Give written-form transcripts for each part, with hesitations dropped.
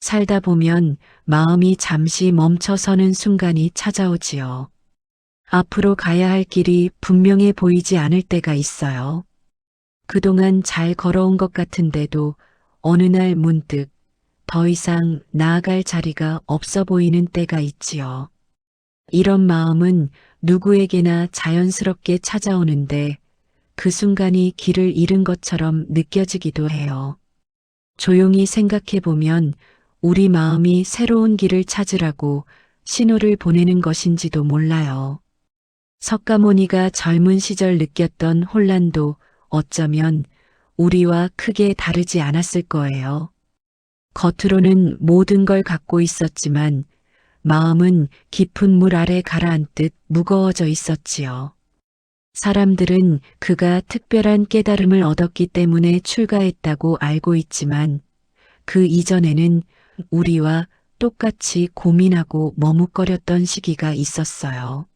살다 보면 마음이 잠시 멈춰서는 순간이 찾아오지요. 앞으로 가야 할 길이 분명해 보이지 않을 때가 있어요. 그동안 잘 걸어온 것 같은데도 어느 날 문득 더 이상 나아갈 자리가 없어 보이는 때가 있지요. 이런 마음은 누구에게나 자연스럽게 찾아오는데 그 순간이 길을 잃은 것처럼 느껴지기도 해요. 조용히 생각해 보면 우리 마음이 새로운 길을 찾으라고 신호를 보내는 것인지도 몰라요. 석가모니가 젊은 시절 느꼈던 혼란도 어쩌면 우리와 크게 다르지 않았을 거예요. 겉으로는 모든 걸 갖고 있었지만 마음은 깊은 물 아래 가라앉듯 무거워져 있었지요. 사람들은 그가 특별한 깨달음을 얻었기 때문에 출가했다고 알고 있지만 그 이전에는 우리와 똑같이 고민하고 머뭇거렸던 시기가 있었어요.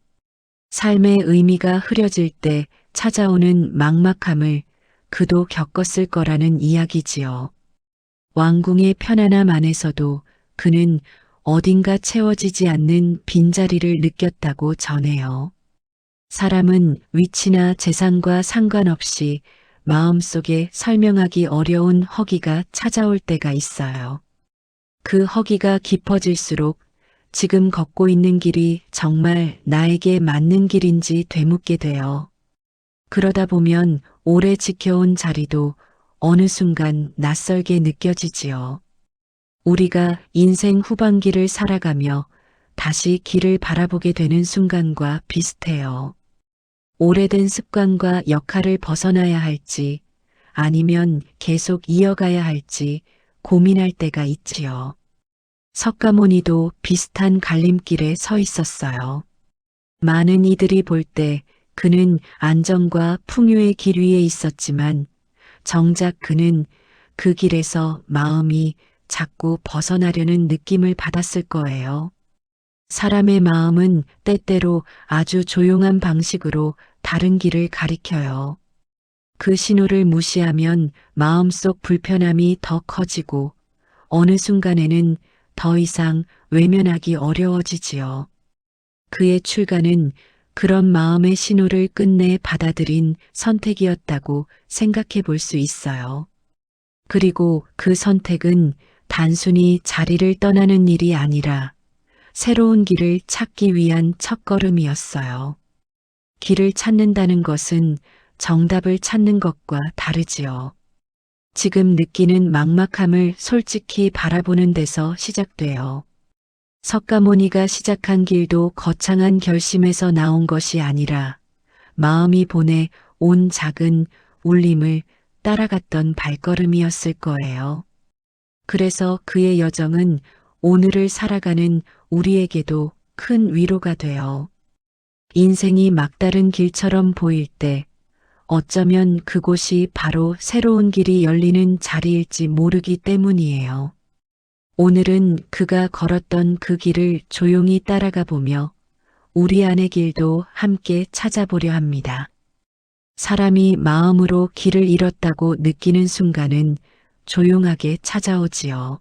삶의 의미가 흐려질 때 찾아오는 막막함을 그도 겪었을 거라는 이야기지요. 왕궁의 편안함 안에서도 그는 어딘가 채워지지 않는 빈자리를 느꼈다고 전해요. 사람은 위치나 재산과 상관없이 마음속에 설명하기 어려운 허기가 찾아올 때가 있어요. 그 허기가 깊어질수록 지금 걷고 있는 길이 정말 나에게 맞는 길인지 되묻게 돼요. 그러다 보면 오래 지켜온 자리도 어느 순간 낯설게 느껴지지요. 우리가 인생 후반기를 살아가며 다시 길을 바라보게 되는 순간과 비슷해요. 오래된 습관과 역할을 벗어나야 할지 아니면 계속 이어가야 할지 고민할 때가 있지요. 석가모니도 비슷한 갈림길에 서 있었어요. 많은 이들이 볼 때 그는 안정과 풍요의 길 위에 있었지만 정작 그는 그 길에서 마음이 자꾸 벗어나려는 느낌을 받았을 거예요. 사람의 마음은 때때로 아주 조용한 방식으로 다른 길을 가리켜요. 그 신호를 무시하면 마음속 불편함이 더 커지고 어느 순간에는 더 이상 외면하기 어려워지지요. 그의 출가는 그런 마음의 신호를 끝내 받아들인 선택이었다고 생각해 볼 수 있어요. 그리고 그 선택은 단순히 자리를 떠나는 일이 아니라 새로운 길을 찾기 위한 첫걸음이었어요. 길을 찾는다는 것은 정답을 찾는 것과 다르지요. 지금 느끼는 막막함을 솔직히 바라보는 데서 시작돼요. 석가모니가 시작한 길도 거창한 결심에서 나온 것이 아니라 마음이 보내 온 작은 울림을 따라갔던 발걸음이었을 거예요. 그래서 그의 여정은 오늘을 살아가는 우리에게도 큰 위로가 돼요. 인생이 막다른 길처럼 보일 때 어쩌면 그곳이 바로 새로운 길이 열리는 자리일지 모르기 때문이에요. 오늘은 그가 걸었던 그 길을 조용히 따라가 보며 우리 안의 길도 함께 찾아보려 합니다. 사람이 마음으로 길을 잃었다고 느끼는 순간은 조용하게 찾아오지요.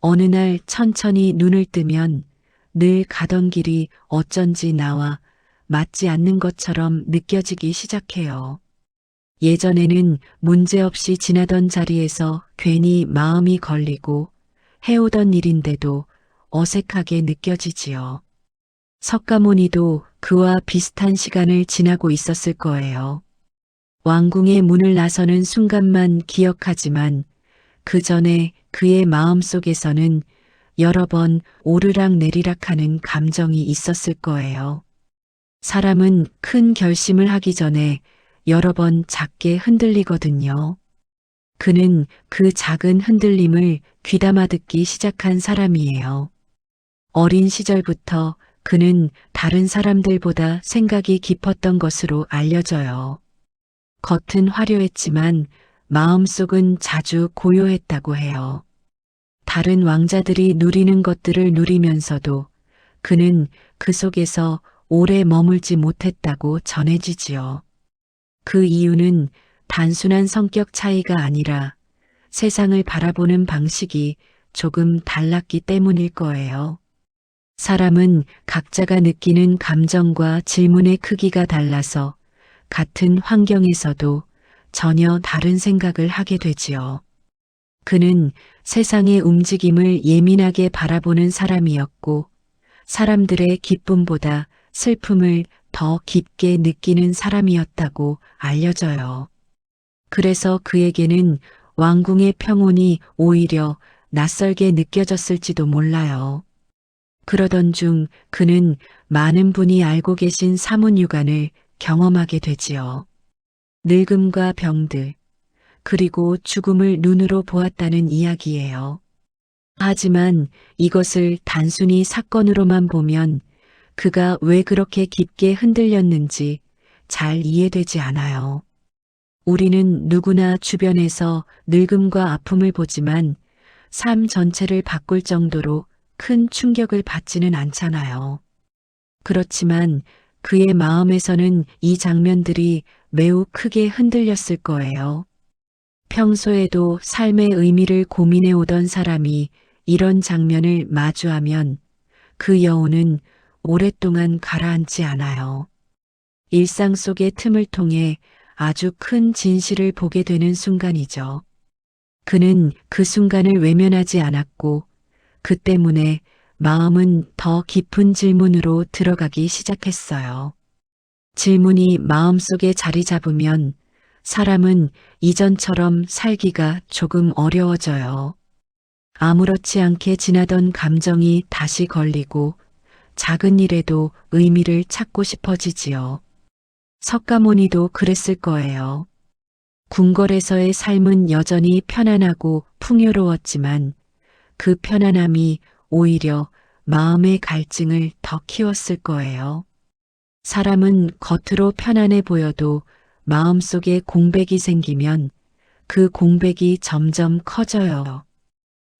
어느 날 천천히 눈을 뜨면 늘 가던 길이 어쩐지 나와 맞지 않는 것처럼 느껴지기 시작해요. 예전에는 문제없이 지나던 자리에서 괜히 마음이 걸리고 해오던 일인데도 어색하게 느껴지지요. 석가모니도 그와 비슷한 시간을 지나고 있었을 거예요. 왕궁의 문을 나서는 순간만 기억하지만 그 전에 그의 마음속에서는 여러 번 오르락 내리락하는 감정이 있었을 거예요. 사람은 큰 결심을 하기 전에 여러 번 작게 흔들리거든요. 그는 그 작은 흔들림을 귀담아 듣기 시작한 사람이에요. 어린 시절부터 그는 다른 사람들보다 생각이 깊었던 것으로 알려져요. 겉은 화려했지만 마음속은 자주 고요했다고 해요. 다른 왕자들이 누리는 것들을 누리면서도 그는 그 속에서 오래 머물지 못했다고 전해지지요. 그 이유는 단순한 성격 차이가 아니라 세상을 바라보는 방식이 조금 달랐기 때문일 거예요. 사람은 각자가 느끼는 감정과 질문의 크기가 달라서 같은 환경에서도 전혀 다른 생각을 하게 되지요. 그는 세상의 움직임을 예민하게 바라보는 사람이었고, 사람들의 기쁨보다 슬픔을 더 깊게 느끼는 사람이었다고 알려져요. 그래서 그에게는 왕궁의 평온이 오히려 낯설게 느껴졌을지도 몰라요. 그러던 중 그는 많은 분이 알고 계신 사문유관을 경험하게 되지요. 늙음과 병들, 그리고 죽음을 눈으로 보았다는 이야기예요. 하지만 이것을 단순히 사건으로만 보면 그가 왜 그렇게 깊게 흔들렸는지 잘 이해되지 않아요. 우리는 누구나 주변에서 늙음과 아픔을 보지만 삶 전체를 바꿀 정도로 큰 충격을 받지는 않잖아요. 그렇지만 그의 마음에서는 이 장면들이 매우 크게 흔들렸을 거예요. 평소에도 삶의 의미를 고민해 오던 사람이 이런 장면을 마주하면 그 여운은 오랫동안 가라앉지 않아요. 일상 속의 틈을 통해 아주 큰 진실을 보게 되는 순간이죠. 그는 그 순간을 외면하지 않았고 그 때문에 마음은 더 깊은 질문으로 들어가기 시작했어요. 질문이 마음속에 자리 잡으면 사람은 이전처럼 살기가 조금 어려워져요. 아무렇지 않게 지나던 감정이 다시 걸리고 작은 일에도 의미를 찾고 싶어지지요. 석가모니도 그랬을 거예요. 궁궐에서의 삶은 여전히 편안하고 풍요로웠지만 그 편안함이 오히려 마음의 갈증을 더 키웠을 거예요. 사람은 겉으로 편안해 보여도 마음속에 공백이 생기면 그 공백이 점점 커져요.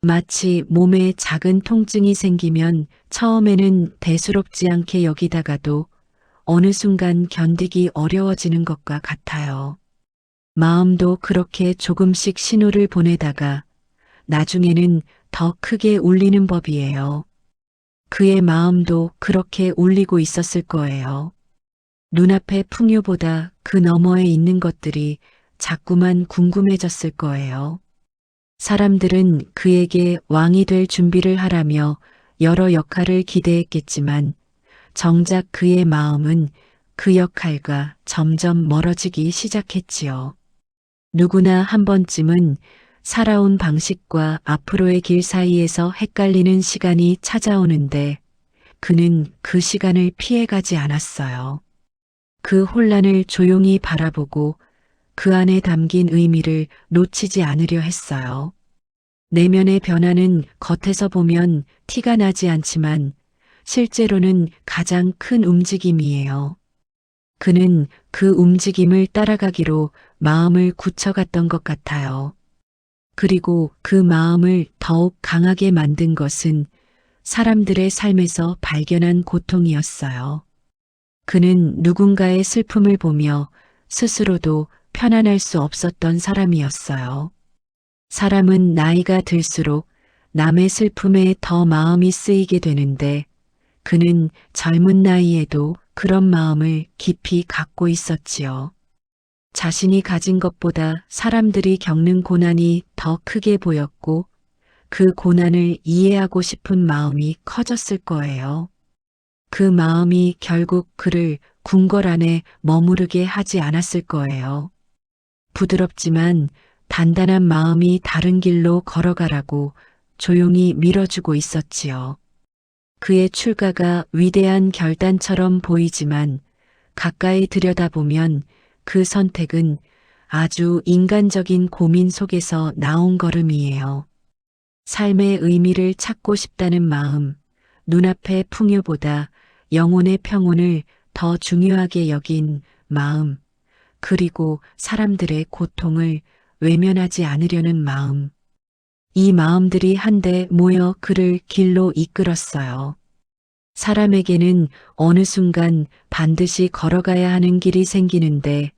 마치 몸에 작은 통증이 생기면 처음에는 대수롭지 않게 여기다가도 어느 순간 견디기 어려워지는 것과 같아요. 마음도 그렇게 조금씩 신호를 보내다가 나중에는 더 크게 울리는 법이에요. 그의 마음도 그렇게 울리고 있었을 거예요. 눈앞의 풍요보다 그 너머에 있는 것들이 자꾸만 궁금해졌을 거예요. 사람들은 그에게 왕이 될 준비를 하라며 여러 역할을 기대했겠지만 정작 그의 마음은 그 역할과 점점 멀어지기 시작했지요. 누구나 한 번쯤은 살아온 방식과 앞으로의 길 사이에서 헷갈리는 시간이 찾아오는데 그는 그 시간을 피해가지 않았어요. 그 혼란을 조용히 바라보고 그 안에 담긴 의미를 놓치지 않으려 했어요. 내면의 변화는 겉에서 보면 티가 나지 않지만 실제로는 가장 큰 움직임이에요. 그는 그 움직임을 따라가기로 마음을 굳혀갔던 것 같아요. 그리고 그 마음을 더욱 강하게 만든 것은 사람들의 삶에서 발견한 고통이었어요. 그는 누군가의 슬픔을 보며 스스로도 편안할 수 없었던 사람이었어요. 사람은 나이가 들수록 남의 슬픔에 더 마음이 쓰이게 되는데 그는 젊은 나이에도 그런 마음을 깊이 갖고 있었지요. 자신이 가진 것보다 사람들이 겪는 고난이 더 크게 보였고 그 고난을 이해하고 싶은 마음이 커졌을 거예요. 그 마음이 결국 그를 궁궐 안에 머무르게 하지 않았을 거예요. 부드럽지만 단단한 마음이 다른 길로 걸어가라고 조용히 밀어주고 있었지요. 그의 출가가 위대한 결단처럼 보이지만 가까이 들여다보면 그 선택은 아주 인간적인 고민 속에서 나온 걸음이에요. 삶의 의미를 찾고 싶다는 마음, 눈앞의 풍요보다 영혼의 평온을 더 중요하게 여긴 마음, 그리고 사람들의 고통을 외면하지 않으려는 마음. 이 마음들이 한데 모여 그를 길로 이끌었어요. 사람에게는 어느 순간 반드시 걸어가야 하는 길이 생기는데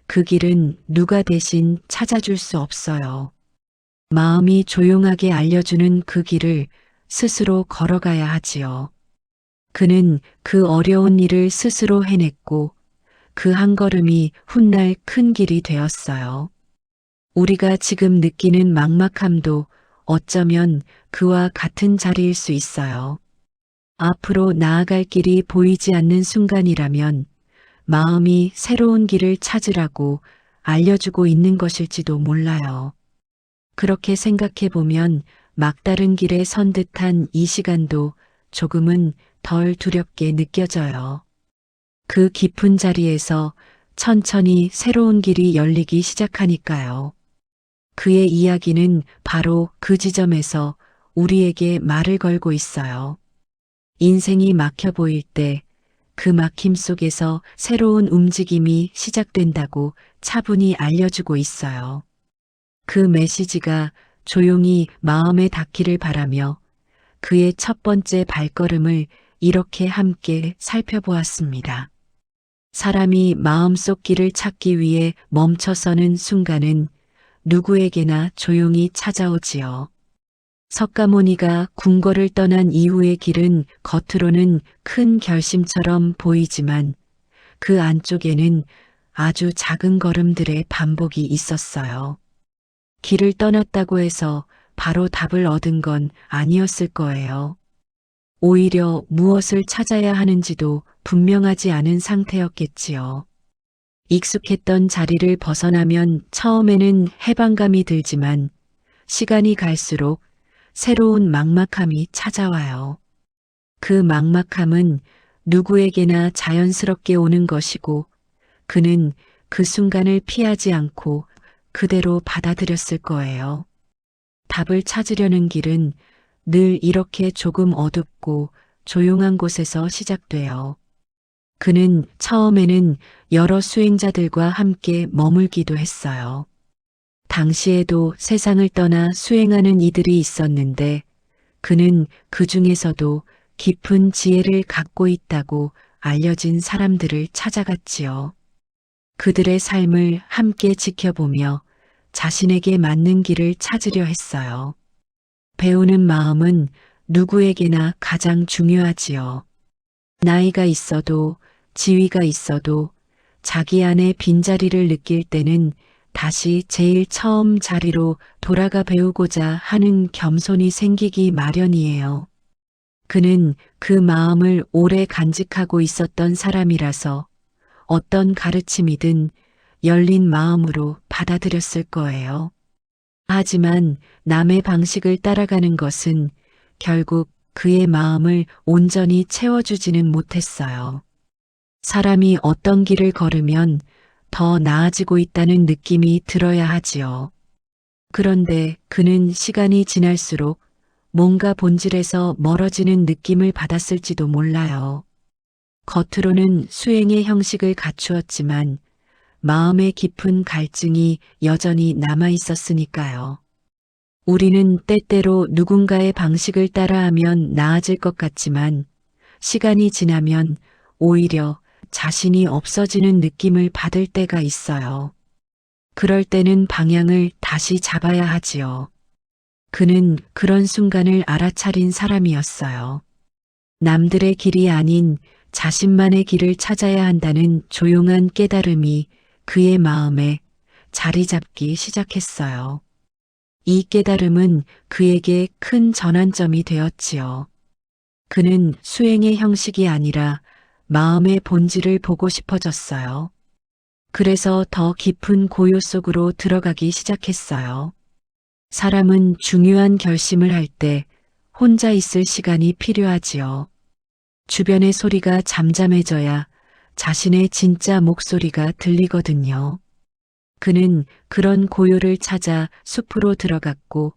그 길은 누가 대신 찾아줄 수 없어요. 마음이 조용하게 알려주는 그 길을 스스로 걸어가야 하지요. 그는 그 어려운 일을 스스로 해냈고 그 한 걸음이 훗날 큰 길이 되었어요. 우리가 지금 느끼는 막막함도 어쩌면 그와 같은 자리일 수 있어요. 앞으로 나아갈 길이 보이지 않는 순간이라면 마음이 새로운 길을 찾으라고 알려주고 있는 것일지도 몰라요. 그렇게 생각해 보면 막다른 길에 선 듯한 이 시간도 조금은 덜 두렵게 느껴져요. 그 깊은 자리에서 천천히 새로운 길이 열리기 시작하니까요. 그의 이야기는 바로 그 지점에서 우리에게 말을 걸고 있어요. 인생이 막혀 보일 때 그 막힘 속에서 새로운 움직임이 시작된다고 차분히 알려주고 있어요. 그 메시지가 조용히 마음에 닿기를 바라며 그의 첫 번째 발걸음을 이렇게 함께 살펴보았습니다. 사람이 마음속 길을 찾기 위해 멈춰서는 순간은 누구에게나 조용히 찾아오지요. 석가모니가 궁궐을 떠난 이후의 길은 겉으로는 큰 결심처럼 보이지만 그 안쪽에는 아주 작은 걸음들의 반복이 있었어요. 길을 떠났다고 해서 바로 답을 얻은 건 아니었을 거예요. 오히려 무엇을 찾아야 하는지도 분명하지 않은 상태였겠지요. 익숙했던 자리를 벗어나면 처음에는 해방감이 들지만 시간이 갈수록 새로운 막막함이 찾아와요. 그 막막함은 누구에게나 자연스럽게 오는 것이고 그는 그 순간을 피하지 않고 그대로 받아들였을 거예요. 답을 찾으려는 길은 늘 이렇게 조금 어둡고 조용한 곳에서 시작돼요. 그는 처음에는 여러 수행자들과 함께 머물기도 했어요. 당시에도 세상을 떠나 수행하는 이들이 있었는데 그는 그 중에서도 깊은 지혜를 갖고 있다고 알려진 사람들을 찾아갔지요. 그들의 삶을 함께 지켜보며 자신에게 맞는 길을 찾으려 했어요. 배우는 마음은 누구에게나 가장 중요하지요. 나이가 있어도 지위가 있어도 자기 안에 빈자리를 느낄 때는 다시 제일 처음 자리로 돌아가 배우고자 하는 겸손이 생기기 마련이에요. 그는 그 마음을 오래 간직하고 있었던 사람이라서 어떤 가르침이든 열린 마음으로 받아들였을 거예요. 하지만 남의 방식을 따라가는 것은 결국 그의 마음을 온전히 채워주지는 못했어요. 사람이 어떤 길을 걸으면 더 나아지고 있다는 느낌이 들어야 하지요. 그런데 그는 시간이 지날수록 뭔가 본질에서 멀어지는 느낌을 받았을지도 몰라요. 겉으로는 수행의 형식을 갖추었지만 마음의 깊은 갈증이 여전히 남아 있었으니까요. 우리는 때때로 누군가의 방식을 따라하면 나아질 것 같지만 시간이 지나면 오히려 자신이 없어지는 느낌을 받을 때가 있어요. 그럴 때는 방향을 다시 잡아야 하지요. 그는 그런 순간을 알아차린 사람이었어요. 남들의 길이 아닌 자신만의 길을 찾아야 한다는 조용한 깨달음이 그의 마음에 자리 잡기 시작했어요. 이 깨달음은 그에게 큰 전환점이 되었지요. 그는 수행의 형식이 아니라 마음의 본질을 보고 싶어졌어요. 그래서 더 깊은 고요 속으로 들어가기 시작했어요. 사람은 중요한 결심을 할 때 혼자 있을 시간이 필요하지요. 주변의 소리가 잠잠해져야 자신의 진짜 목소리가 들리거든요. 그는 그런 고요를 찾아 숲으로 들어갔고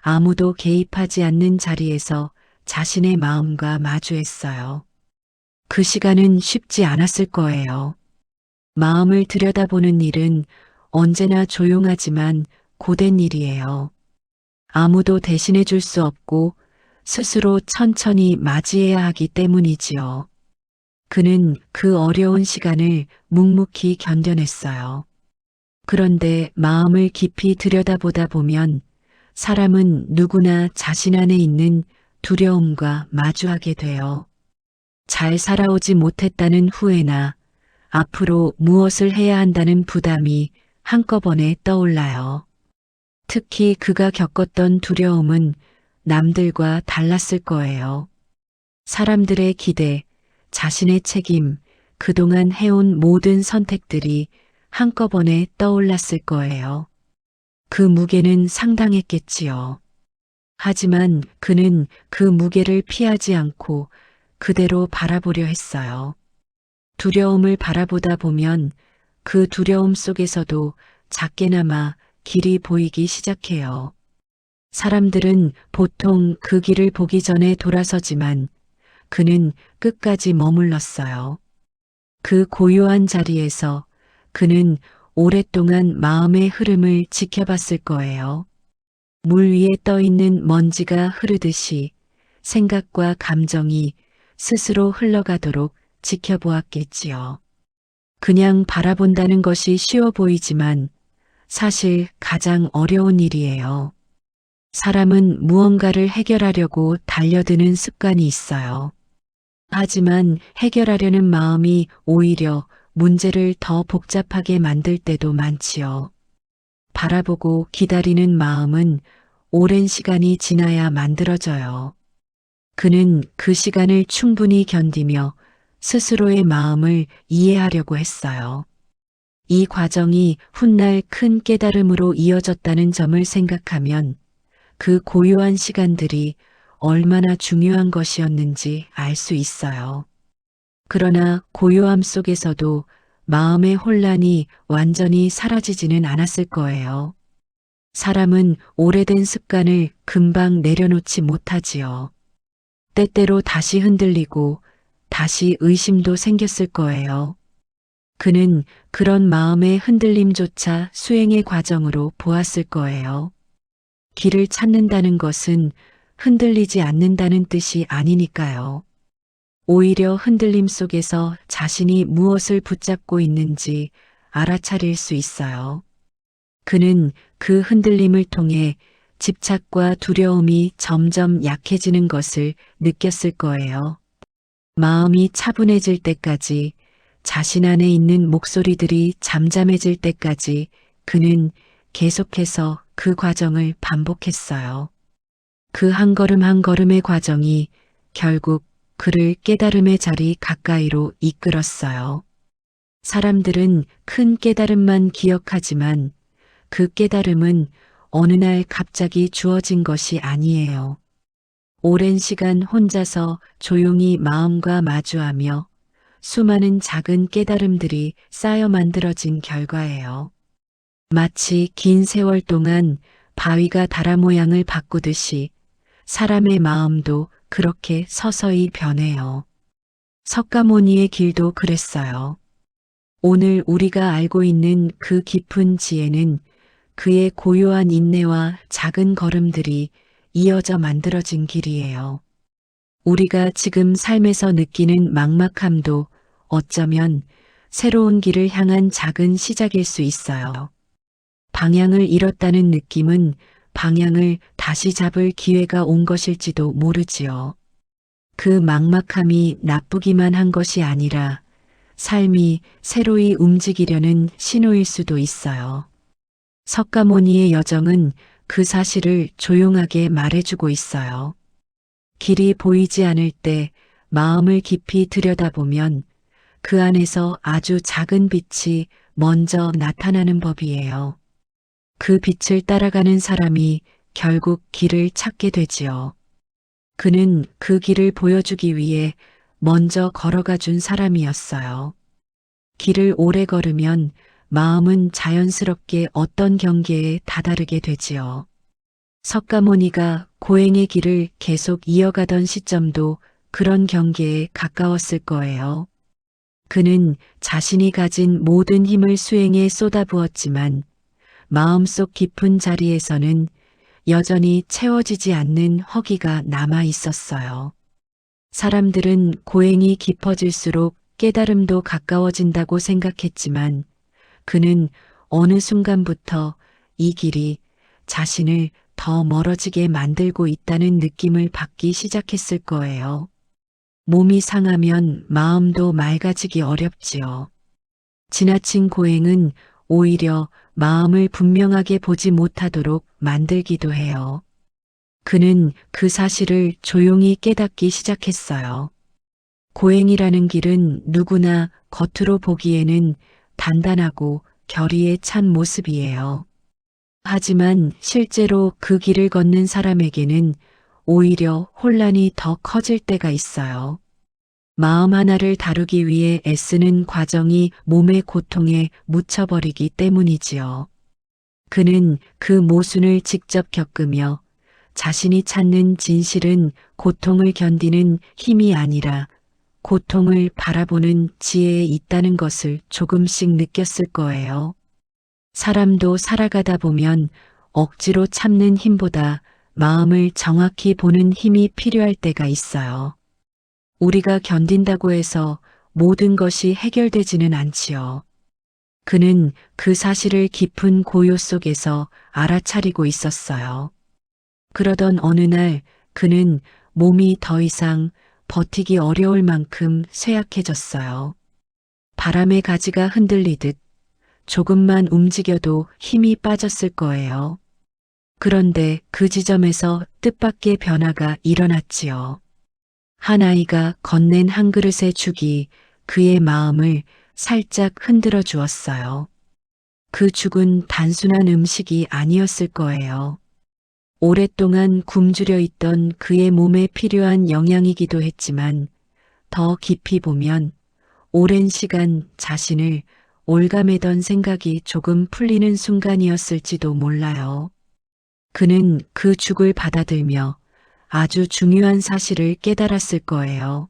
아무도 개입하지 않는 자리에서 자신의 마음과 마주했어요. 그 시간은 쉽지 않았을 거예요. 마음을 들여다보는 일은 언제나 조용하지만 고된 일이에요. 아무도 대신해 줄 수 없고 스스로 천천히 맞이해야 하기 때문이지요. 그는 그 어려운 시간을 묵묵히 견뎌냈어요. 그런데 마음을 깊이 들여다보다 보면 사람은 누구나 자신 안에 있는 두려움과 마주하게 돼요. 잘 살아오지 못했다는 후회나 앞으로 무엇을 해야 한다는 부담이 한꺼번에 떠올라요. 특히 그가 겪었던 두려움은 남들과 달랐을 거예요. 사람들의 기대, 자신의 책임, 그동안 해온 모든 선택들이 한꺼번에 떠올랐을 거예요. 그 무게는 상당했겠지요. 하지만 그는 그 무게를 피하지 않고 그대로 바라보려 했어요. 두려움을 바라보다 보면 그 두려움 속에서도 작게나마 길이 보이기 시작해요. 사람들은 보통 그 길을 보기 전에 돌아서지만 그는 끝까지 머물렀어요. 그 고요한 자리에서 그는 오랫동안 마음의 흐름을 지켜봤을 거예요. 물 위에 떠 있는 먼지가 흐르듯이 생각과 감정이 스스로 흘러가도록 지켜보았겠지요. 그냥 바라본다는 것이 쉬워 보이지만 사실 가장 어려운 일이에요. 사람은 무언가를 해결하려고 달려드는 습관이 있어요. 하지만 해결하려는 마음이 오히려 문제를 더 복잡하게 만들 때도 많지요. 바라보고 기다리는 마음은 오랜 시간이 지나야 만들어져요. 그는 그 시간을 충분히 견디며 스스로의 마음을 이해하려고 했어요. 이 과정이 훗날 큰 깨달음으로 이어졌다는 점을 생각하면 그 고요한 시간들이 얼마나 중요한 것이었는지 알 수 있어요. 그러나 고요함 속에서도 마음의 혼란이 완전히 사라지지는 않았을 거예요. 사람은 오래된 습관을 금방 내려놓지 못하지요. 때때로 다시 흔들리고 다시 의심도 생겼을 거예요. 그는 그런 마음의 흔들림조차 수행의 과정으로 보았을 거예요. 길을 찾는다는 것은 흔들리지 않는다는 뜻이 아니니까요. 오히려 흔들림 속에서 자신이 무엇을 붙잡고 있는지 알아차릴 수 있어요. 그는 그 흔들림을 통해 집착과 두려움이 점점 약해지는 것을 느꼈을 거예요. 마음이 차분해질 때까지, 자신 안에 있는 목소리들이 잠잠해질 때까지 그는 계속해서 그 과정을 반복했어요. 그 한 걸음 한 걸음의 과정이 결국 그를 깨달음의 자리 가까이로 이끌었어요. 사람들은 큰 깨달음만 기억하지만 그 깨달음은 어느 날 갑자기 주어진 것이 아니에요. 오랜 시간 혼자서 조용히 마음과 마주하며 수많은 작은 깨달음들이 쌓여 만들어진 결과예요. 마치 긴 세월 동안 바위가 다라 모양을 바꾸듯이 사람의 마음도 그렇게 서서히 변해요. 석가모니의 길도 그랬어요. 오늘 우리가 알고 있는 그 깊은 지혜는 그의 고요한 인내와 작은 걸음들이 이어져 만들어진 길이에요. 우리가 지금 삶에서 느끼는 막막함도 어쩌면 새로운 길을 향한 작은 시작일 수 있어요. 방향을 잃었다는 느낌은 방향을 다시 잡을 기회가 온 것일지도 모르지요. 그 막막함이 나쁘기만 한 것이 아니라 삶이 새로이 움직이려는 신호일 수도 있어요. 석가모니의 여정은 그 사실을 조용하게 말해주고 있어요. 길이 보이지 않을 때 마음을 깊이 들여다보면 그 안에서 아주 작은 빛이 먼저 나타나는 법이에요. 그 빛을 따라가는 사람이 결국 길을 찾게 되지요. 그는 그 길을 보여주기 위해 먼저 걸어가 준 사람이었어요. 길을 오래 걸으면 마음은 자연스럽게 어떤 경계에 다다르게 되지요. 석가모니가 고행의 길을 계속 이어가던 시점도 그런 경계에 가까웠을 거예요. 그는 자신이 가진 모든 힘을 수행에 쏟아부었지만 마음속 깊은 자리에서는 여전히 채워지지 않는 허기가 남아 있었어요. 사람들은 고행이 깊어질수록 깨달음도 가까워진다고 생각했지만 그는 어느 순간부터 이 길이 자신을 더 멀어지게 만들고 있다는 느낌을 받기 시작했을 거예요. 몸이 상하면 마음도 맑아지기 어렵지요. 지나친 고행은 오히려 마음을 분명하게 보지 못하도록 만들기도 해요. 그는 그 사실을 조용히 깨닫기 시작했어요. 고행이라는 길은 누구나 겉으로 보기에는 단단하고 결의에 찬 모습이에요. 하지만 실제로 그 길을 걷는 사람에게는 오히려 혼란이 더 커질 때가 있어요. 마음 하나를 다루기 위해 애쓰는 과정이 몸의 고통에 묻혀버리기 때문이지요. 그는 그 모순을 직접 겪으며 자신이 찾는 진실은 고통을 견디는 힘이 아니라 고통을 바라보는 지혜에 있다는 것을 조금씩 느꼈을 거예요. 사람도 살아가다 보면 억지로 참는 힘보다 마음을 정확히 보는 힘이 필요할 때가 있어요. 우리가 견딘다고 해서 모든 것이 해결되지는 않지요. 그는 그 사실을 깊은 고요 속에서 알아차리고 있었어요. 그러던 어느 날 그는 몸이 더 이상 버티기 어려울 만큼 쇠약해졌어요. 바람의 가지가 흔들리듯 조금만 움직여도 힘이 빠졌을 거예요. 그런데 그 지점에서 뜻밖의 변화가 일어났지요. 한 아이가 건넨 한 그릇의 죽이 그의 마음을 살짝 흔들어 주었어요. 그 죽은 단순한 음식이 아니었을 거예요. 오랫동안 굶주려 있던 그의 몸에 필요한 영양이기도 했지만 더 깊이 보면 오랜 시간 자신을 올가매던 생각이 조금 풀리는 순간이었을지도 몰라요. 그는 그 죽을 받아들며 아주 중요한 사실을 깨달았을 거예요.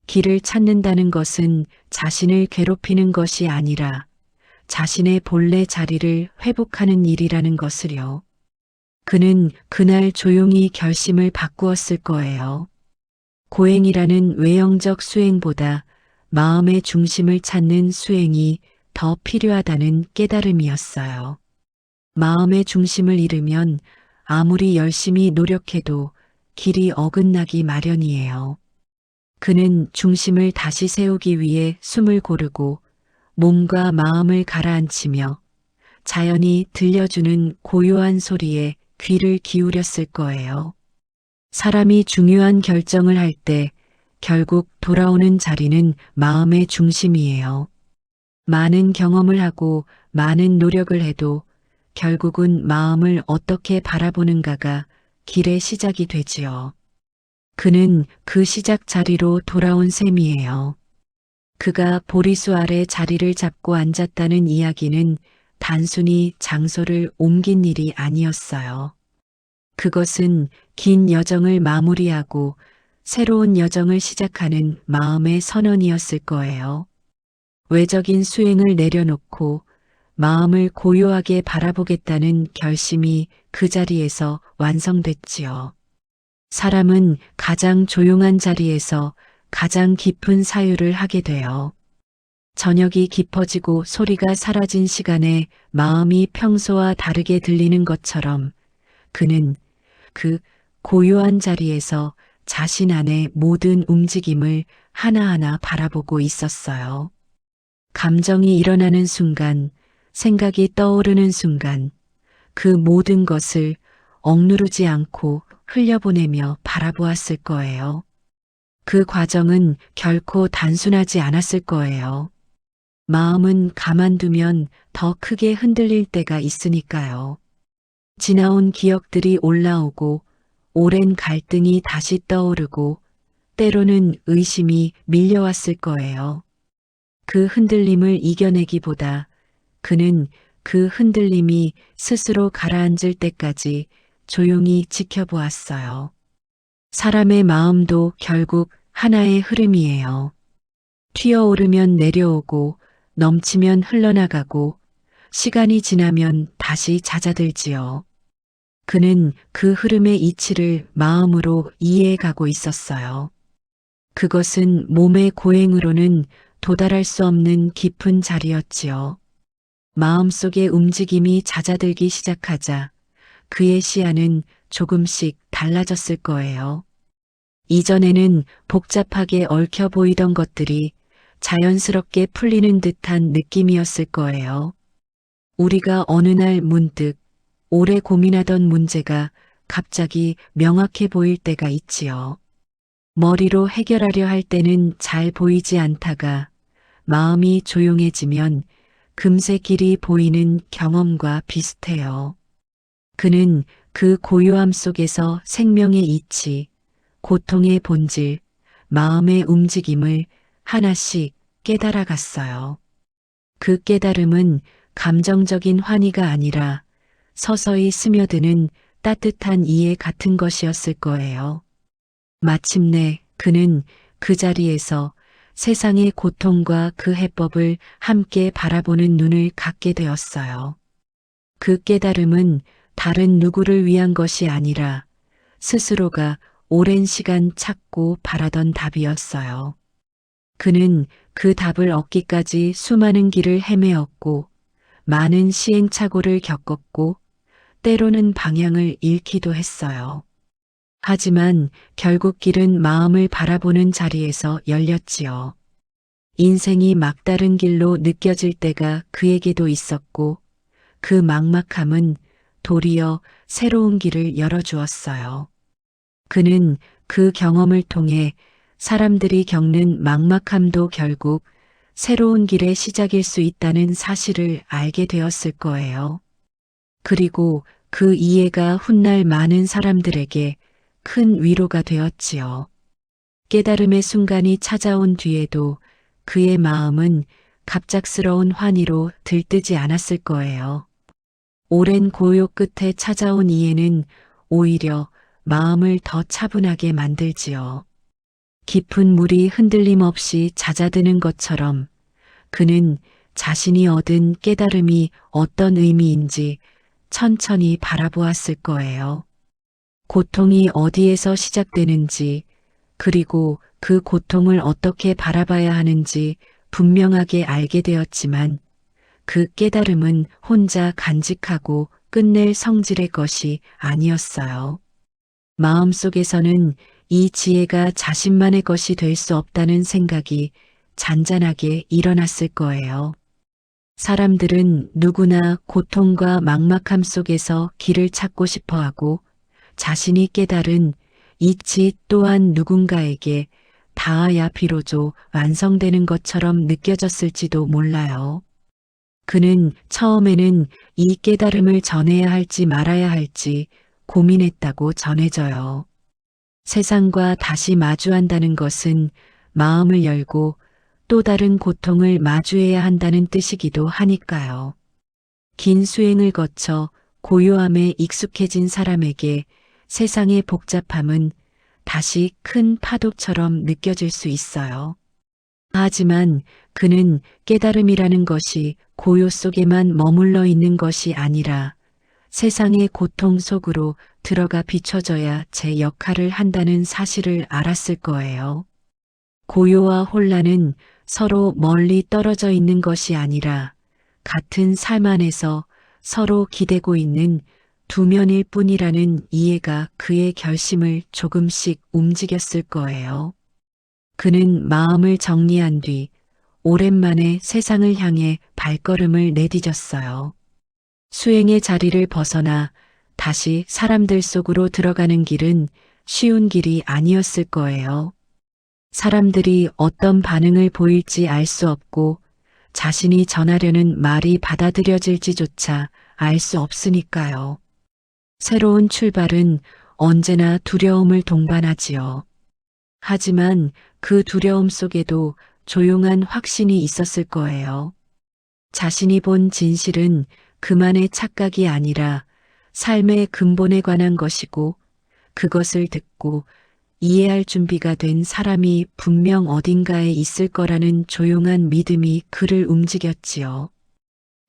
길을 찾는다는 것은 자신을 괴롭히는 것이 아니라 자신의 본래 자리를 회복하는 일이라는 것을요. 그는 그날 조용히 결심을 바꾸었을 거예요. 고행이라는 외형적 수행보다 마음의 중심을 찾는 수행이 더 필요하다는 깨달음이었어요. 마음의 중심을 잃으면 아무리 열심히 노력해도 길이 어긋나기 마련이에요. 그는 중심을 다시 세우기 위해 숨을 고르고 몸과 마음을 가라앉히며 자연이 들려주는 고요한 소리에 귀를 기울였을 거예요. 사람이 중요한 결정을 할 때 결국 돌아오는 자리는 마음의 중심이에요. 많은 경험을 하고 많은 노력을 해도 결국은 마음을 어떻게 바라보는가가 길의 시작이 되지요. 그는 그 시작 자리로 돌아온 셈이에요. 그가 보리수 아래 자리를 잡고 앉았다는 이야기는 단순히 장소를 옮긴 일이 아니었어요. 그것은 긴 여정을 마무리하고 새로운 여정을 시작하는 마음의 선언이었을 거예요. 외적인 수행을 내려놓고 마음을 고요하게 바라보겠다는 결심이 그 자리에서 완성됐지요. 사람은 가장 조용한 자리에서 가장 깊은 사유를 하게 돼요. 저녁이 깊어지고 소리가 사라진 시간에 마음이 평소와 다르게 들리는 것처럼 그는 그 고요한 자리에서 자신 안의 모든 움직임을 하나하나 바라보고 있었어요. 감정이 일어나는 순간, 생각이 떠오르는 순간, 그 모든 것을 억누르지 않고 흘려보내며 바라보았을 거예요. 그 과정은 결코 단순하지 않았을 거예요. 마음은 가만두면 더 크게 흔들릴 때가 있으니까요. 지나온 기억들이 올라오고 오랜 갈등이 다시 떠오르고 때로는 의심이 밀려왔을 거예요. 그 흔들림을 이겨내기보다 그는 그 흔들림이 스스로 가라앉을 때까지 조용히 지켜보았어요. 사람의 마음도 결국 하나의 흐름이에요. 튀어오르면 내려오고 넘치면 흘러나가고 시간이 지나면 다시 잦아들지요. 그는 그 흐름의 이치를 마음으로 이해해가고 있었어요. 그것은 몸의 고행으로는 도달할 수 없는 깊은 자리였지요. 마음속의 움직임이 잦아들기 시작하자 그의 시야는 조금씩 달라졌을 거예요. 이전에는 복잡하게 얽혀 보이던 것들이 자연스럽게 풀리는 듯한 느낌이었을 거예요. 우리가 어느 날 문득 오래 고민하던 문제가 갑자기 명확해 보일 때가 있지요. 머리로 해결하려 할 때는 잘 보이지 않다가 마음이 조용해지면 금세 길이 보이는 경험과 비슷해요. 그는 그 고요함 속에서 생명의 이치, 고통의 본질, 마음의 움직임을 하나씩 깨달아 갔어요. 그 깨달음은 감정적인 환희가 아니라 서서히 스며드는 따뜻한 이해 같은 것이었을 거예요. 마침내 그는 그 자리에서 세상의 고통과 그 해법을 함께 바라보는 눈을 갖게 되었어요. 그 깨달음은 다른 누구를 위한 것이 아니라 스스로가 오랜 시간 찾고 바라던 답이었어요. 그는 그 답을 얻기까지 수많은 길을 헤매었고 많은 시행착오를 겪었고 때로는 방향을 잃기도 했어요. 하지만 결국 길은 마음을 바라보는 자리에서 열렸지요. 인생이 막다른 길로 느껴질 때가 그에게도 있었고 그 막막함은 도리어 새로운 길을 열어주었어요. 그는 그 경험을 통해 사람들이 겪는 막막함도 결국 새로운 길의 시작일 수 있다는 사실을 알게 되었을 거예요. 그리고 그 이해가 훗날 많은 사람들에게 큰 위로가 되었지요. 깨달음의 순간이 찾아온 뒤에도 그의 마음은 갑작스러운 환희로 들뜨지 않았을 거예요. 오랜 고요 끝에 찾아온 이해는 오히려 마음을 더 차분하게 만들지요. 깊은 물이 흔들림 없이 잦아드는 것처럼 그는 자신이 얻은 깨달음이 어떤 의미인지 천천히 바라보았을 거예요. 고통이 어디에서 시작되는지, 그리고 그 고통을 어떻게 바라봐야 하는지 분명하게 알게 되었지만 그 깨달음은 혼자 간직하고 끝낼 성질의 것이 아니었어요. 마음속에서는 이 지혜가 자신만의 것이 될 수 없다는 생각이 잔잔하게 일어났을 거예요. 사람들은 누구나 고통과 막막함 속에서 길을 찾고 싶어 하고 자신이 깨달은 이치 또한 누군가에게 닿아야 비로소 완성되는 것처럼 느껴졌을지도 몰라요. 그는 처음에는 이 깨달음을 전해야 할지 말아야 할지 고민했다고 전해져요. 세상과 다시 마주한다는 것은 마음을 열고 또 다른 고통을 마주해야 한다는 뜻이기도 하니까요. 긴 수행을 거쳐 고요함에 익숙해진 사람에게 세상의 복잡함은 다시 큰 파도처럼 느껴질 수 있어요. 하지만 그는 깨달음이라는 것이 고요 속에만 머물러 있는 것이 아니라 세상의 고통 속으로 들어가 비춰져야 제 역할을 한다는 사실을 알았을 거예요. 고요와 혼란은 서로 멀리 떨어져 있는 것이 아니라 같은 삶 안에서 서로 기대고 있는 두 면일 뿐이라는 이해가 그의 결심을 조금씩 움직였을 거예요. 그는 마음을 정리한 뒤 오랜만에 세상을 향해 발걸음을 내디뎠어요. 수행의 자리를 벗어나 다시 사람들 속으로 들어가는 길은 쉬운 길이 아니었을 거예요. 사람들이 어떤 반응을 보일지 알 수 없고 자신이 전하려는 말이 받아들여질지조차 알 수 없으니까요. 새로운 출발은 언제나 두려움을 동반하지요. 하지만 그 두려움 속에도 조용한 확신이 있었을 거예요. 자신이 본 진실은 그만의 착각이 아니라 삶의 근본에 관한 것이고 그것을 듣고 이해할 준비가 된 사람이 분명 어딘가에 있을 거라는 조용한 믿음이 그를 움직였지요.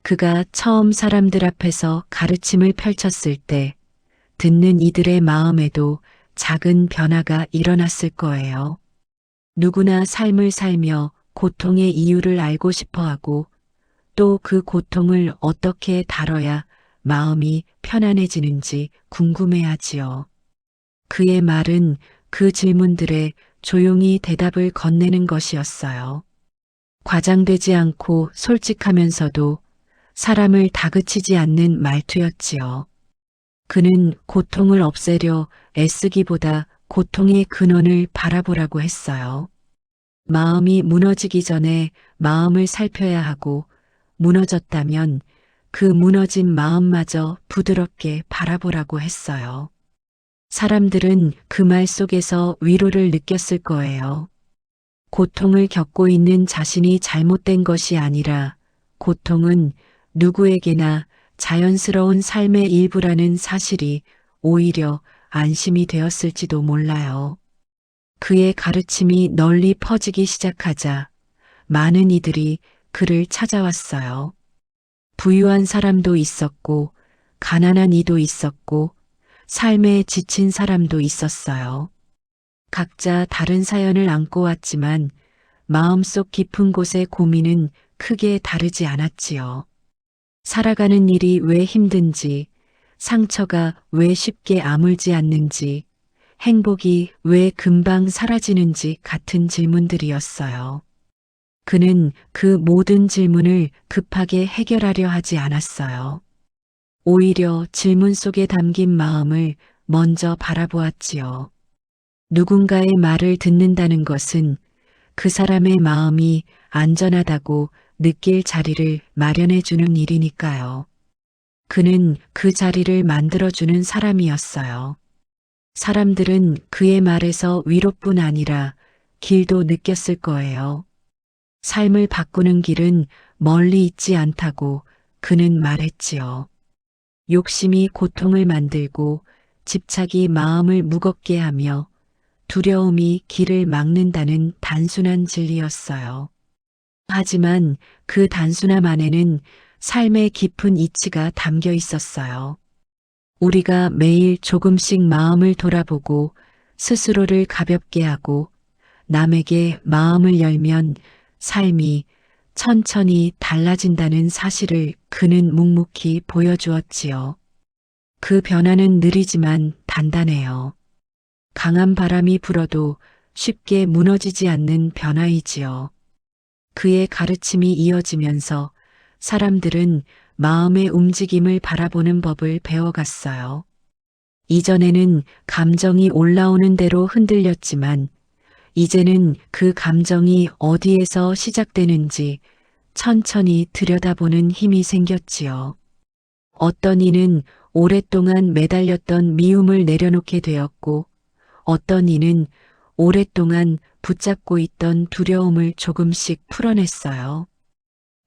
그가 처음 사람들 앞에서 가르침을 펼쳤을 때 듣는 이들의 마음에도 작은 변화가 일어났을 거예요. 누구나 삶을 살며 고통의 이유를 알고 싶어 하고 또 그 고통을 어떻게 다뤄야 마음이 편안해지는지 궁금해하지요. 그의 말은 그 질문들에 조용히 대답을 건네는 것이었어요. 과장되지 않고 솔직하면서도 사람을 다그치지 않는 말투였지요. 그는 고통을 없애려 애쓰기보다 고통의 근원을 바라보라고 했어요. 마음이 무너지기 전에 마음을 살펴야 하고 무너졌다면 그 무너진 마음마저 부드럽게 바라보라고 했어요. 사람들은 그 말 속에서 위로를 느꼈을 거예요. 고통을 겪고 있는 자신이 잘못된 것이 아니라 고통은 누구에게나 자연스러운 삶의 일부라는 사실이 오히려 안심이 되었을지도 몰라요. 그의 가르침이 널리 퍼지기 시작하자 많은 이들이 그를 찾아왔어요. 부유한 사람도 있었고, 가난한 이도 있었고, 삶에 지친 사람도 있었어요. 각자 다른 사연을 안고 왔지만 마음속 깊은 곳의 고민은 크게 다르지 않았지요. 살아가는 일이 왜 힘든지, 상처가 왜 쉽게 아물지 않는지, 행복이 왜 금방 사라지는지 같은 질문들이었어요. 그는 그 모든 질문을 급하게 해결하려 하지 않았어요. 오히려 질문 속에 담긴 마음을 먼저 바라보았지요. 누군가의 말을 듣는다는 것은 그 사람의 마음이 안전하다고 느낄 자리를 마련해 주는 일이니까요. 그는 그 자리를 만들어주는 사람이었어요. 사람들은 그의 말에서 위로뿐 아니라 길도 느꼈을 거예요. 삶을 바꾸는 길은 멀리 있지 않다고 그는 말했지요. 욕심이 고통을 만들고 집착이 마음을 무겁게 하며 두려움이 길을 막는다는 단순한 진리였어요. 하지만 그 단순함 안에는 삶의 깊은 이치가 담겨 있었어요. 우리가 매일 조금씩 마음을 돌아보고 스스로를 가볍게 하고 남에게 마음을 열면 삶이 천천히 달라진다는 사실을 그는 묵묵히 보여주었지요. 그 변화는 느리지만 단단해요. 강한 바람이 불어도 쉽게 무너지지 않는 변화이지요. 그의 가르침이 이어지면서 사람들은 마음의 움직임을 바라보는 법을 배워갔어요. 이전에는 감정이 올라오는 대로 흔들렸지만 이제는 그 감정이 어디에서 시작되는지 천천히 들여다보는 힘이 생겼지요. 어떤 이는 오랫동안 매달렸던 미움을 내려놓게 되었고 어떤 이는 오랫동안 붙잡고 있던 두려움을 조금씩 풀어냈어요.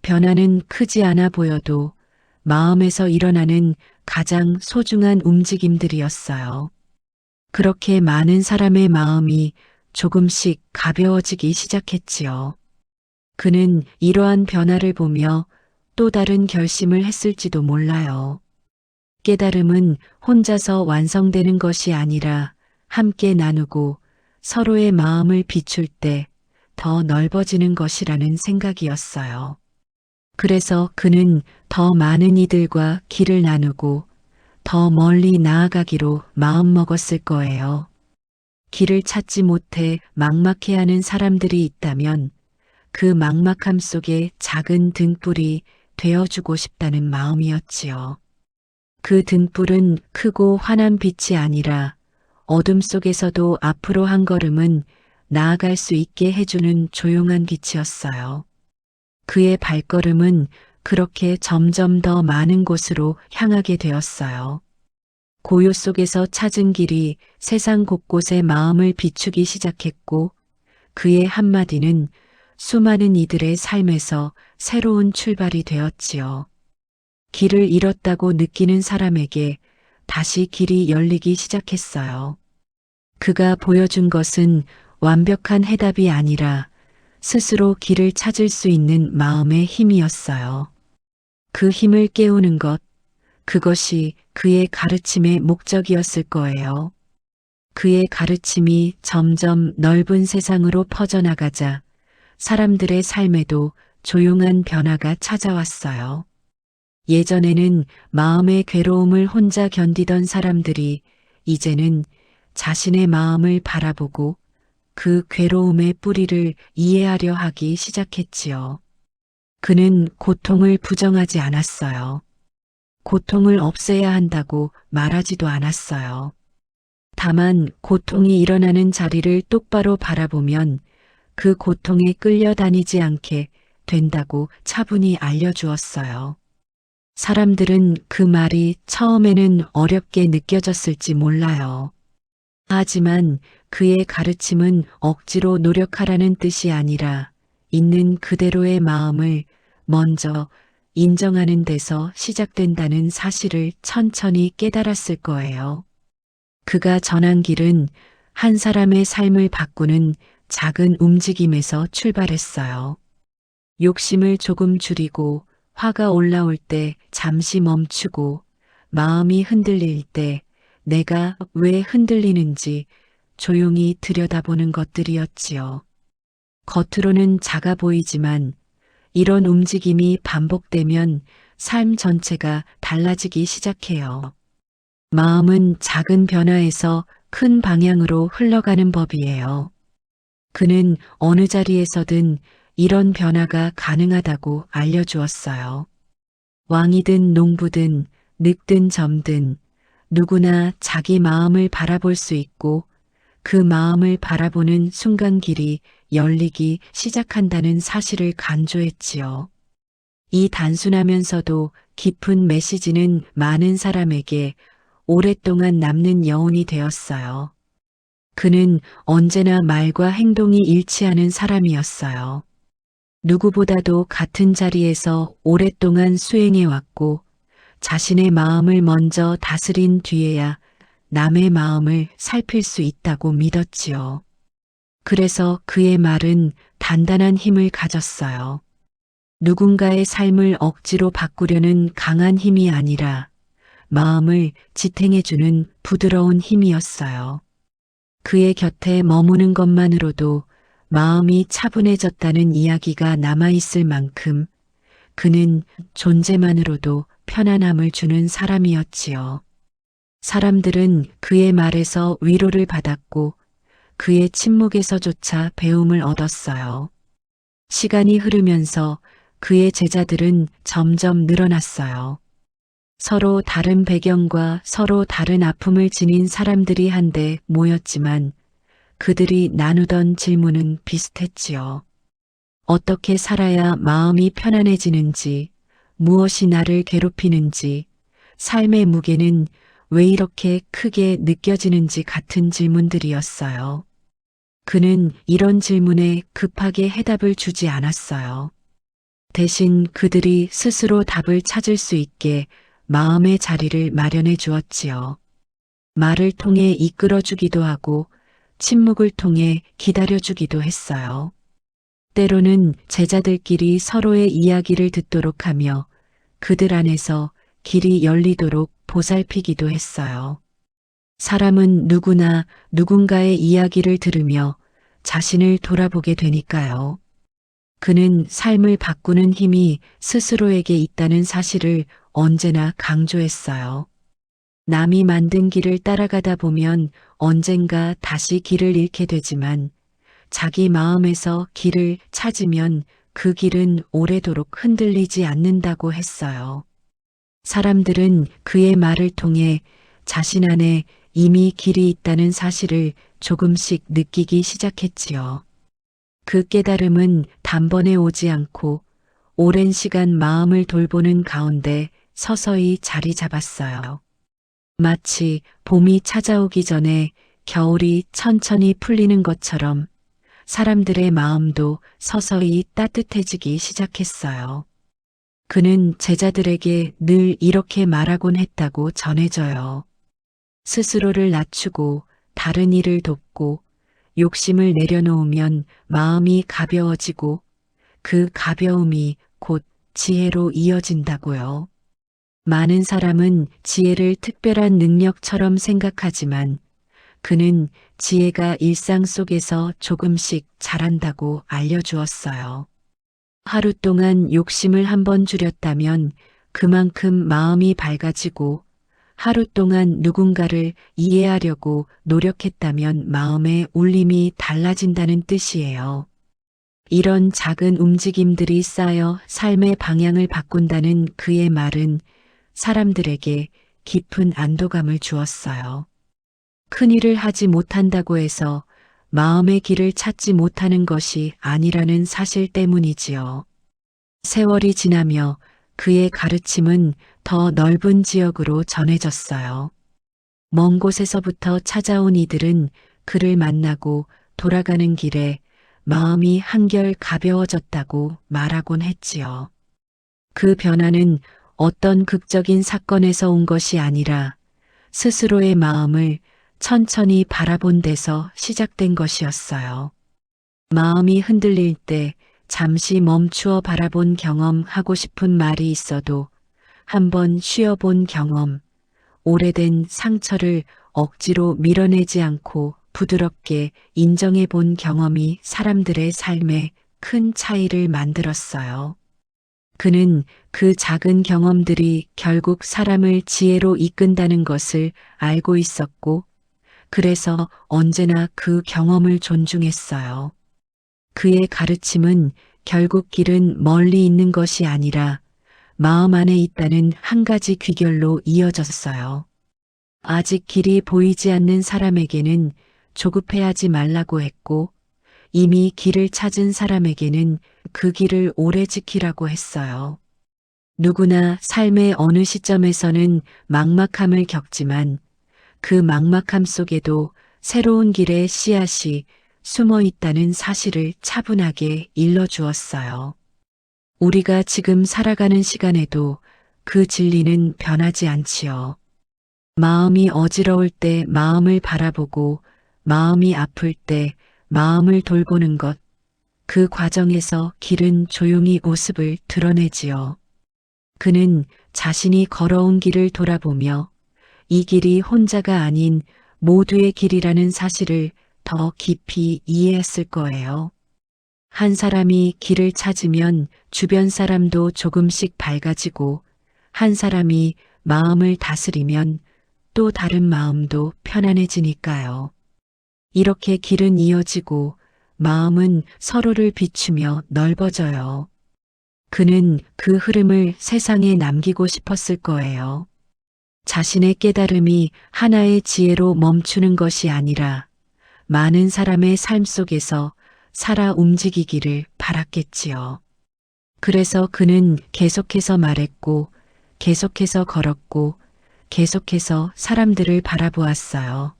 변화는 크지 않아 보여도 마음에서 일어나는 가장 소중한 움직임들이었어요. 그렇게 많은 사람의 마음이 조금씩 가벼워지기 시작했지요. 그는 이러한 변화를 보며 또 다른 결심을 했을지도 몰라요. 깨달음은 혼자서 완성되는 것이 아니라 함께 나누고 서로의 마음을 비출 때 더 넓어지는 것이라는 생각이었어요. 그래서 그는 더 많은 이들과 길을 나누고 더 멀리 나아가기로 마음먹었을 거예요. 길을 찾지 못해 막막해하는 사람들이 있다면 그 막막함 속에 작은 등불이 되어주고 싶다는 마음이었지요. 그 등불은 크고 환한 빛이 아니라 어둠 속에서도 앞으로 한 걸음은 나아갈 수 있게 해주는 조용한 빛이었어요. 그의 발걸음은 그렇게 점점 더 많은 곳으로 향하게 되었어요. 고요 속에서 찾은 길이 세상 곳곳에 마음을 비추기 시작했고 그의 한마디는 수많은 이들의 삶에서 새로운 출발이 되었지요. 길을 잃었다고 느끼는 사람에게 다시 길이 열리기 시작했어요. 그가 보여준 것은 완벽한 해답이 아니라 스스로 길을 찾을 수 있는 마음의 힘이었어요. 그 힘을 깨우는 것, 그것이 그의 가르침의 목적이었을 거예요. 그의 가르침이 점점 넓은 세상으로 퍼져나가자 사람들의 삶에도 조용한 변화가 찾아왔어요. 예전에는 마음의 괴로움을 혼자 견디던 사람들이 이제는 자신의 마음을 바라보고 그 괴로움의 뿌리를 이해하려 하기 시작했지요. 그는 고통을 부정하지 않았어요. 고통을 없애야 한다고 말하지도 않았어요. 다만 고통이 일어나는 자리를 똑바로 바라보면 그 고통에 끌려다니지 않게 된다고 차분히 알려주었어요. 사람들은 그 말이 처음에는 어렵게 느껴졌을지 몰라요. 하지만 그의 가르침은 억지로 노력하라는 뜻이 아니라 있는 그대로의 마음을 먼저 인정하는 데서 시작된다는 사실을 천천히 깨달았을 거예요. 그가 전한 길은 한 사람의 삶을 바꾸는 작은 움직임에서 출발했어요. 욕심을 조금 줄이고 화가 올라올 때 잠시 멈추고 마음이 흔들릴 때 내가 왜 흔들리는지 조용히 들여다보는 것들이었지요. 겉으로는 작아 보이지만 이런 움직임이 반복되면 삶 전체가 달라지기 시작해요. 마음은 작은 변화에서 큰 방향으로 흘러가는 법이에요. 그는 어느 자리에서든 이런 변화가 가능하다고 알려주었어요. 왕이든 농부든 늙든 젊든 누구나 자기 마음을 바라볼 수 있고 그 마음을 바라보는 순간 길이 열리기 시작한다는 사실을 강조했지요. 이 단순하면서도 깊은 메시지는 많은 사람에게 오랫동안 남는 여운이 되었어요. 그는 언제나 말과 행동이 일치하는 사람이었어요. 누구보다도 같은 자리에서 오랫동안 수행해왔고 자신의 마음을 먼저 다스린 뒤에야 남의 마음을 살필 수 있다고 믿었지요. 그래서 그의 말은 단단한 힘을 가졌어요. 누군가의 삶을 억지로 바꾸려는 강한 힘이 아니라 마음을 지탱해주는 부드러운 힘이었어요. 그의 곁에 머무는 것만으로도 마음이 차분해졌다는 이야기가 남아있을 만큼 그는 존재만으로도 편안함을 주는 사람이었지요. 사람들은 그의 말에서 위로를 받았고 그의 침묵에서조차 배움을 얻었어요. 시간이 흐르면서 그의 제자들은 점점 늘어났어요. 서로 다른 배경과 서로 다른 아픔을 지닌 사람들이 한데 모였지만 그들이 나누던 질문은 비슷했지요. 어떻게 살아야 마음이 편안해지는지, 무엇이 나를 괴롭히는지, 삶의 무게는 왜 이렇게 크게 느껴지는지 같은 질문들이었어요. 그는 이런 질문에 급하게 해답을 주지 않았어요. 대신 그들이 스스로 답을 찾을 수 있게 마음의 자리를 마련해 주었지요. 말을 통해 이끌어주기도 하고 침묵을 통해 기다려주기도 했어요. 때로는 제자들끼리 서로의 이야기를 듣도록 하며 그들 안에서 길이 열리도록 보살피기도 했어요. 사람은 누구나 누군가의 이야기를 들으며 자신을 돌아보게 되니까요. 그는 삶을 바꾸는 힘이 스스로에게 있다는 사실을 언제나 강조했어요. 남이 만든 길을 따라가다 보면 언젠가 다시 길을 잃게 되지만 자기 마음에서 길을 찾으면 그 길은 오래도록 흔들리지 않는다고 했어요. 사람들은 그의 말을 통해 자신 안에 이미 길이 있다는 사실을 조금씩 느끼기 시작했지요. 그 깨달음은 단번에 오지 않고 오랜 시간 마음을 돌보는 가운데 서서히 자리 잡았어요. 마치 봄이 찾아오기 전에 겨울이 천천히 풀리는 것처럼 사람들의 마음도 서서히 따뜻해지기 시작했어요. 그는 제자들에게 늘 이렇게 말하곤 했다고 전해져요. 스스로를 낮추고 다른 일을 돕고 욕심을 내려놓으면 마음이 가벼워지고 그 가벼움이 곧 지혜로 이어진다고요. 많은 사람은 지혜를 특별한 능력처럼 생각하지만 그는 지혜가 일상 속에서 조금씩 자란다고 알려주었어요. 하루 동안 욕심을 한번 줄였다면 그만큼 마음이 밝아지고 하루 동안 누군가를 이해하려고 노력했다면 마음의 울림이 달라진다는 뜻이에요. 이런 작은 움직임들이 쌓여 삶의 방향을 바꾼다는 그의 말은 사람들에게 깊은 안도감을 주었어요. 큰 일을 하지 못한다고 해서 마음의 길을 찾지 못하는 것이 아니라는 사실 때문이지요. 세월이 지나며 그의 가르침은 더 넓은 지역으로 전해졌어요. 먼 곳에서부터 찾아온 이들은 그를 만나고 돌아가는 길에 마음이 한결 가벼워졌다고 말하곤 했지요. 그 변화는 어떤 극적인 사건에서 온 것이 아니라 스스로의 마음을 천천히 바라본 데서 시작된 것이었어요. 마음이 흔들릴 때 잠시 멈추어 바라본 경험, 하고 싶은 말이 있어도 한번 쉬어본 경험, 오래된 상처를 억지로 밀어내지 않고 부드럽게 인정해 본 경험이 사람들의 삶에 큰 차이를 만들었어요. 그는 그 작은 경험들이 결국 사람을 지혜로 이끈다는 것을 알고 있었고, 그래서 언제나 그 경험을 존중했어요. 그의 가르침은 결국 길은 멀리 있는 것이 아니라 마음 안에 있다는 한 가지 귀결로 이어졌어요. 아직 길이 보이지 않는 사람에게는 조급해하지 말라고 했고, 이미 길을 찾은 사람에게는 그 길을 오래 지키라고 했어요. 누구나 삶의 어느 시점에서는 막막함을 겪지만 그 막막함 속에도 새로운 길의 씨앗이 숨어 있다는 사실을 차분하게 일러주었어요. 우리가 지금 살아가는 시간에도 그 진리는 변하지 않지요. 마음이 어지러울 때 마음을 바라보고 마음이 아플 때 마음을 돌보는 것, 그 과정에서 길은 조용히 모습을 드러내지요. 그는 자신이 걸어온 길을 돌아보며 이 길이 혼자가 아닌 모두의 길이라는 사실을 더 깊이 이해했을 거예요. 한 사람이 길을 찾으면 주변 사람도 조금씩 밝아지고, 한 사람이 마음을 다스리면 또 다른 마음도 편안해지니까요. 이렇게 길은 이어지고 마음은 서로를 비추며 넓어져요. 그는 그 흐름을 세상에 남기고 싶었을 거예요. 자신의 깨달음이 하나의 지혜로 멈추는 것이 아니라 많은 사람의 삶 속에서 살아 움직이기를 바랐겠지요. 그래서 그는 계속해서 말했고, 계속해서 걸었고, 계속해서 사람들을 바라보았어요.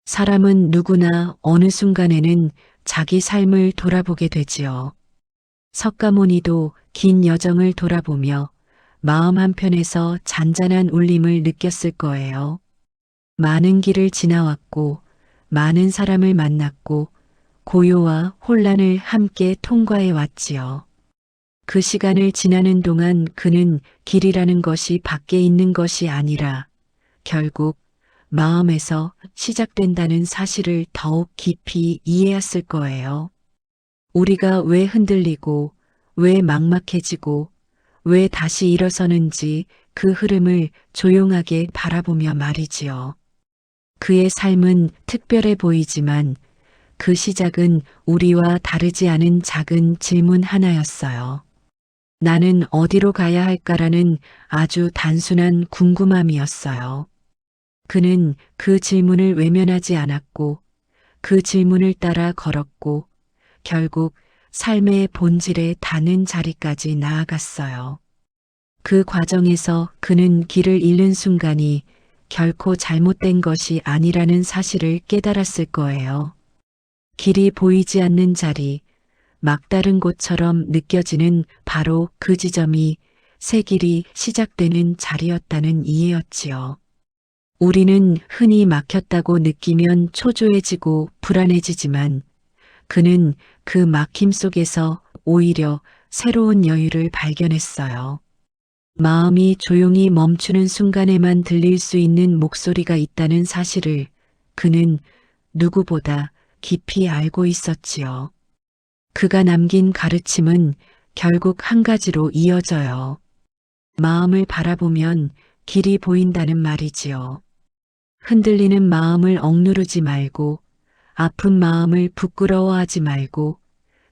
사람은 누구나 어느 순간에는 자기 삶을 돌아보게 되지요. 석가모니도 긴 여정을 돌아보며 마음 한편에서 잔잔한 울림을 느꼈을 거예요. 많은 길을 지나왔고, 많은 사람을 만났고, 고요와 혼란을 함께 통과해 왔지요. 그 시간을 지나는 동안 그는 길이라는 것이 밖에 있는 것이 아니라 결국 마음에서 시작된다는 사실을 더욱 깊이 이해했을 거예요. 우리가 왜 흔들리고, 왜 막막해지고, 왜 다시 일어서는지 그 흐름을 조용하게 바라보며 말이지요. 그의 삶은 특별해 보이지만 그 시작은 우리와 다르지 않은 작은 질문 하나였어요. 나는 어디로 가야 할까라는 아주 단순한 궁금함이었어요. 그는 그 질문을 외면하지 않았고, 그 질문을 따라 걸었고, 결국 삶의 본질에 닿는 자리까지 나아갔어요. 그 과정에서 그는 길을 잃는 순간이 결코 잘못된 것이 아니라는 사실을 깨달았을 거예요. 길이 보이지 않는 자리, 막다른 곳처럼 느껴지는 바로 그 지점이 새 길이 시작되는 자리였다는 이해였지요. 우리는 흔히 막혔다고 느끼면 초조해지고 불안해지지만 그는 그 막힘 속에서 오히려 새로운 여유를 발견했어요. 마음이 조용히 멈추는 순간에만 들릴 수 있는 목소리가 있다는 사실을 그는 누구보다 깊이 알고 있었지요. 그가 남긴 가르침은 결국 한 가지로 이어져요. 마음을 바라보면 길이 보인다는 말이지요. 흔들리는 마음을 억누르지 말고 아픈 마음을 부끄러워하지 말고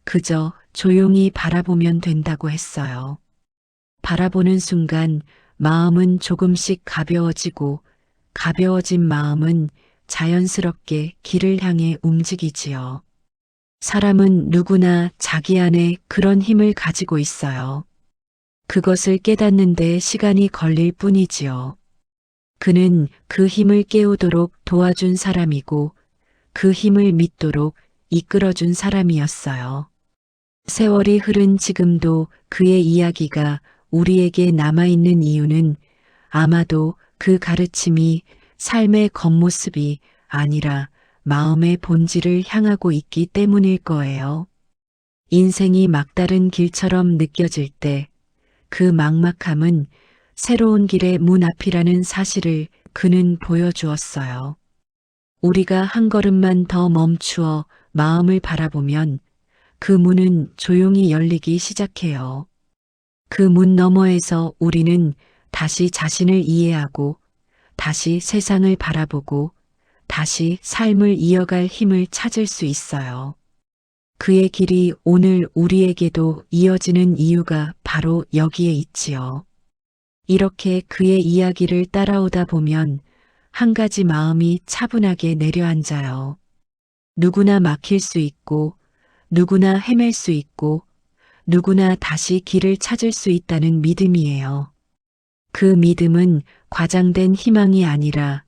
그저 조용히 바라보면 된다고 했어요. 바라보는 순간 마음은 조금씩 가벼워지고 가벼워진 마음은 자연스럽게 길을 향해 움직이지요. 사람은 누구나 자기 안에 그런 힘을 가지고 있어요. 그것을 깨닫는데 시간이 걸릴 뿐이지요. 그는 그 힘을 깨우도록 도와준 사람이고 그 힘을 믿도록 이끌어준 사람이었어요. 세월이 흐른 지금도 그의 이야기가 우리에게 남아있는 이유는 아마도 그 가르침이 삶의 겉모습이 아니라 마음의 본질을 향하고 있기 때문일 거예요. 인생이 막다른 길처럼 느껴질 때 그 막막함은 새로운 길의 문 앞이라는 사실을 그는 보여주었어요. 우리가 한 걸음만 더 멈추어 마음을 바라보면 그 문은 조용히 열리기 시작해요. 그 문 너머에서 우리는 다시 자신을 이해하고 다시 세상을 바라보고 다시 삶을 이어갈 힘을 찾을 수 있어요. 그의 길이 오늘 우리에게도 이어지는 이유가 바로 여기에 있지요. 이렇게 그의 이야기를 따라오다 보면 한 가지 마음이 차분하게 내려앉아요. 누구나 막힐 수 있고 누구나 헤맬 수 있고 누구나 다시 길을 찾을 수 있다는 믿음이에요. 그 믿음은 과장된 희망이 아니라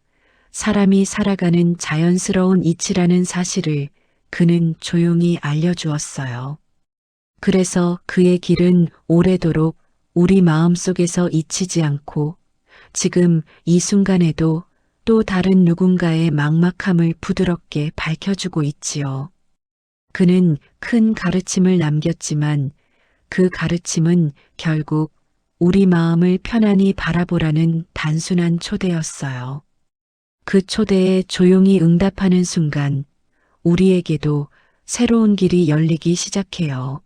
사람이 살아가는 자연스러운 이치라는 사실을 그는 조용히 알려주었어요. 그래서 그의 길은 오래도록 우리 마음속에서 잊히지 않고 지금 이 순간에도 또 다른 누군가의 막막함을 부드럽게 밝혀주고 있지요. 그는 큰 가르침을 남겼지만 그 가르침은 결국 우리 마음을 편안히 바라보라는 단순한 초대였어요. 그 초대에 조용히 응답하는 순간 우리에게도 새로운 길이 열리기 시작해요.